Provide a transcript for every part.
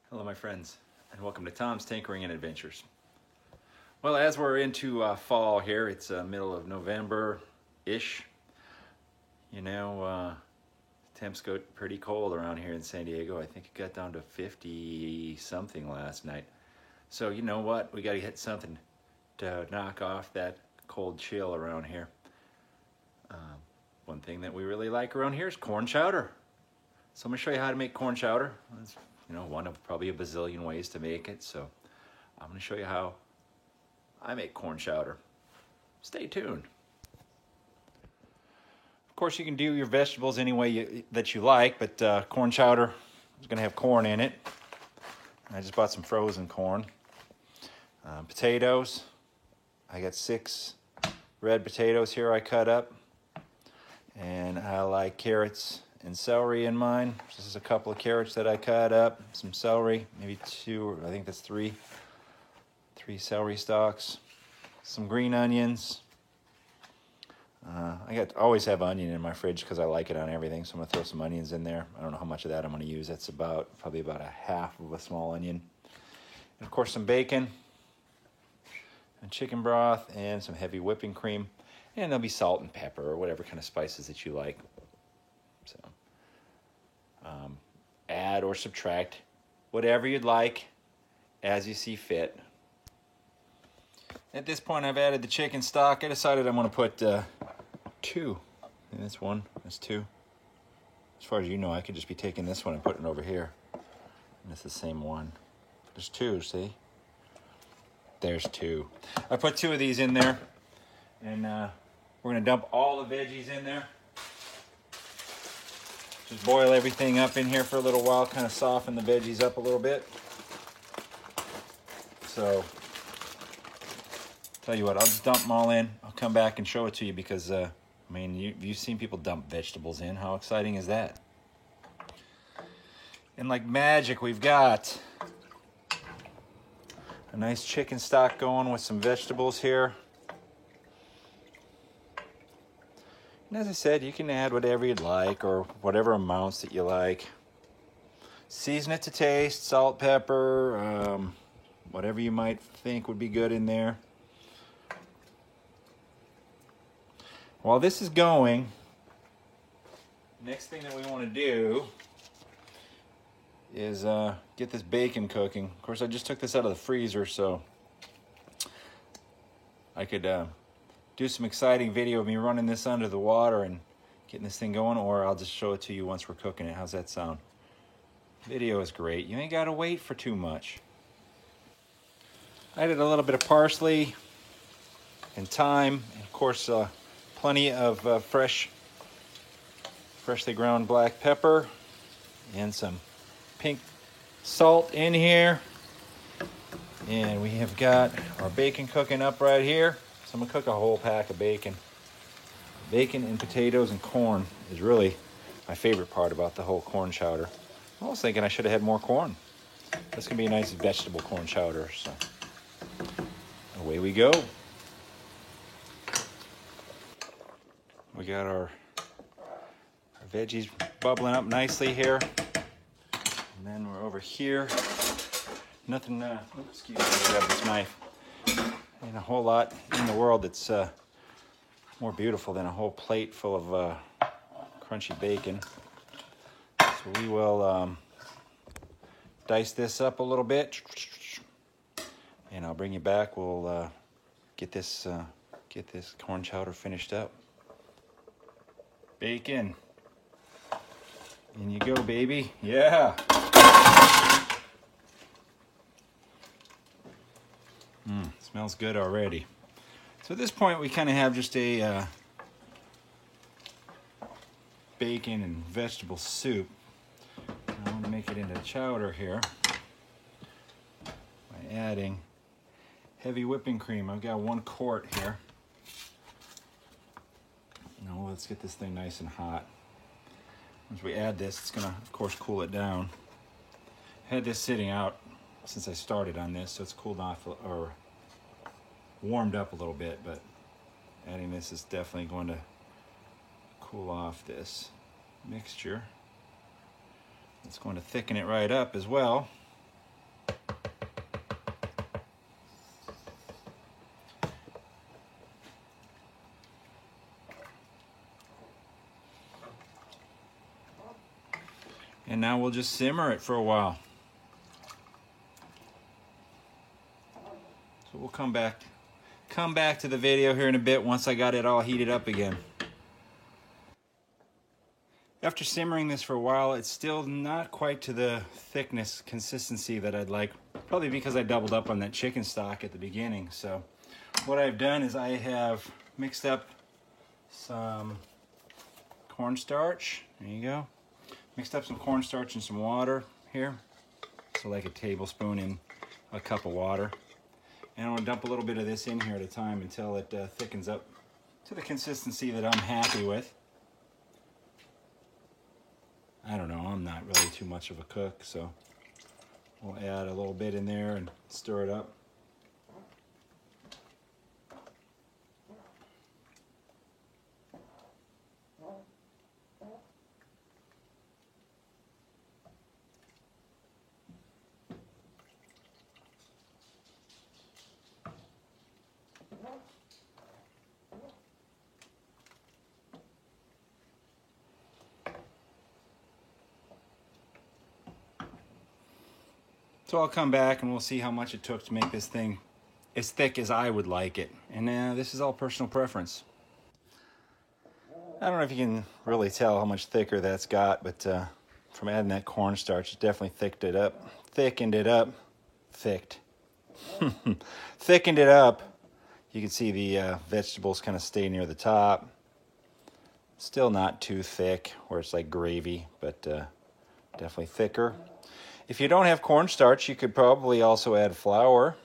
Hello my friends, and welcome to Tom's Tinkering and Adventures. Well, as we're into fall here, it's middle of November-ish. Temps got pretty cold around here in San Diego. I think it got down to 50 something last night. So you know what, we got to get something to knock off that cold chill around here. One thing that we really like around here is corn chowder. So I'm going to show you how to make corn chowder. It's, one of probably a bazillion ways to make it. So I'm going to show you how I make corn chowder. Stay tuned. Of course, you can do your vegetables any way that you like, but corn chowder is going to have corn in it. I just bought some frozen corn. Potatoes. I got 6 red potatoes here I cut up. And I like carrots and celery in mine. This is a couple of carrots that I cut up, some celery, maybe 2, I think that's 3 celery stalks, some green onions. I always have onion in my fridge because I like it on everything, so I'm going to throw some onions in there. I don't know how much of that I'm going to use. That's probably about a half of a small onion. And of course some bacon and chicken broth and some heavy whipping cream. And there'll be salt and pepper or whatever kind of spices that you like. So, add or subtract whatever you'd like as you see fit. At this point, I've added the chicken stock. I decided I'm going to put 2. And that's 1, that's 2. As far as you know, I could just be taking this one and putting it over here. And it's the same one. There's 2, see? There's 2. I put 2 of these in there. And we're going to dump all the veggies in there. Just boil everything up in here for a little while, kind of soften the veggies up a little bit. So, tell you what, I'll just dump them all in. I'll come back and show it to you because, you've seen people dump vegetables in. How exciting is that? And like magic, we've got a nice chicken stock going with some vegetables here. And as I said, you can add whatever you'd like or whatever amounts that you like. Season it to taste, salt, pepper, whatever you might think would be good in there. While this is going, next thing that we want to do is get this bacon cooking. Of course, I just took this out of the freezer, so I could do some exciting video of me running this under the water and getting this thing going, or I'll just show it to you once we're cooking it. How's that sound? Video is great. You ain't got to wait for too much. I added a little bit of parsley and thyme, and of course plenty of freshly ground black pepper and some pink salt in here. And we have got our bacon cooking up right here. So I'm going to cook a whole pack of bacon. Bacon and potatoes and corn is really my favorite part about the whole corn chowder. I was thinking I should have had more corn. This is going to be a nice vegetable corn chowder. So away we go. We got our veggies bubbling up nicely here. And then we're over here. Nothing, excuse me, I grab this knife. And a whole lot in the world that's more beautiful than a whole plate full of crunchy bacon. So we will dice this up a little bit, and I'll bring you back. We'll get this corn chowder finished up. Bacon, in you go, baby. Yeah. Smells good already. So at this point we kind of have just a bacon and vegetable soup. I want to make it into chowder here by adding heavy whipping cream. I've got 1 quart here. Now let's get this thing nice and hot. Once we add this, it's going to, of course, cool it down. I had this sitting out since I started on this, so it's cooled off or warmed up a little bit, but adding this is definitely going to cool off this mixture. It's going to thicken it right up as well. we'll just simmer it for a while. So we'll come back to the video here in a bit once I got it all heated up again. After simmering this for a while, it's still not quite to the thickness, consistency that I'd like, probably because I doubled up on that chicken stock at the beginning. So what I've done is I have mixed up some cornstarch. There you go. Mixed up some cornstarch and some water here. So like a tablespoon in a cup of water. And I'm going to dump a little bit of this in here at a time until it thickens up to the consistency that I'm happy with. I don't know, I'm not really too much of a cook, so we'll add a little bit in there and stir it up. So I'll come back and we'll see how much it took to make this thing as thick as I would like it. And this is all personal preference. I don't know if you can really tell how much thicker that's got, but from adding that cornstarch, it definitely thickened it up. You can see the vegetables kind of stay near the top. Still not too thick where it's like gravy, but definitely thicker. If you don't have cornstarch, you could probably also add flour.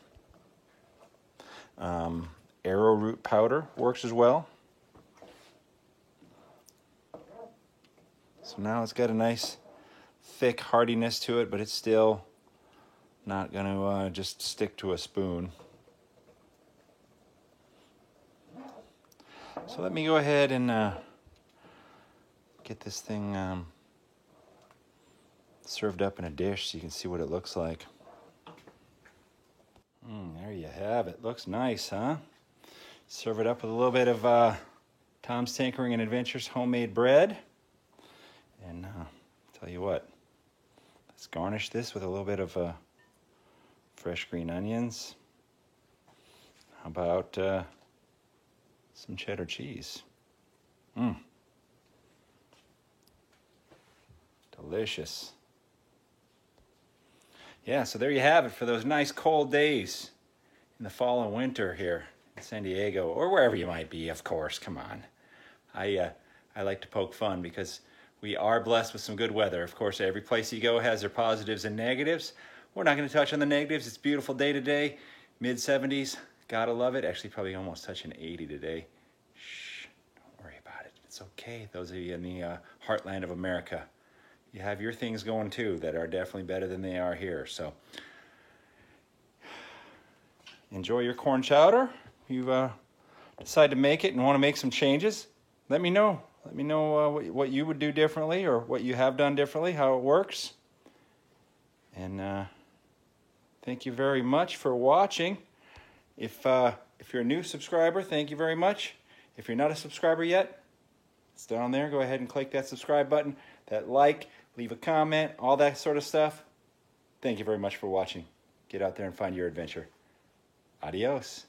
Arrowroot powder works as well. So now it's got a nice thick hardiness to it, but it's still not going to just stick to a spoon. So let me go ahead and get this thing served up in a dish so you can see what it looks like. There you have it. Looks nice, huh? Serve it up with a little bit of Tom's Tinkering and Adventures homemade bread. And tell you what, let's garnish this with a little bit of fresh green onions. How about some cheddar cheese? Delicious. Yeah, so there you have it for those nice cold days in the fall and winter here in San Diego, or wherever you might be, of course. Come on. I like to poke fun because we are blessed with some good weather. Of course, every place you go has their positives and negatives. We're not going to touch on the negatives. It's a beautiful day today, mid-70s. Gotta love it. Actually, probably almost touching 80 today. Shh, don't worry about it. It's okay. Those of you in the heartland of America, you have your things going too that are definitely better than they are here. So enjoy your corn chowder. If you decide to make it and want to make some changes, let me know. Let me know what you would do differently or what you have done differently, how it works. And thank you very much for watching. If you're a new subscriber, thank you very much. If you're not a subscriber yet, it's down there. Go ahead and click that subscribe button, that like, leave a comment, all that sort of stuff. Thank you very much for watching. Get out there and find your adventure. Adios.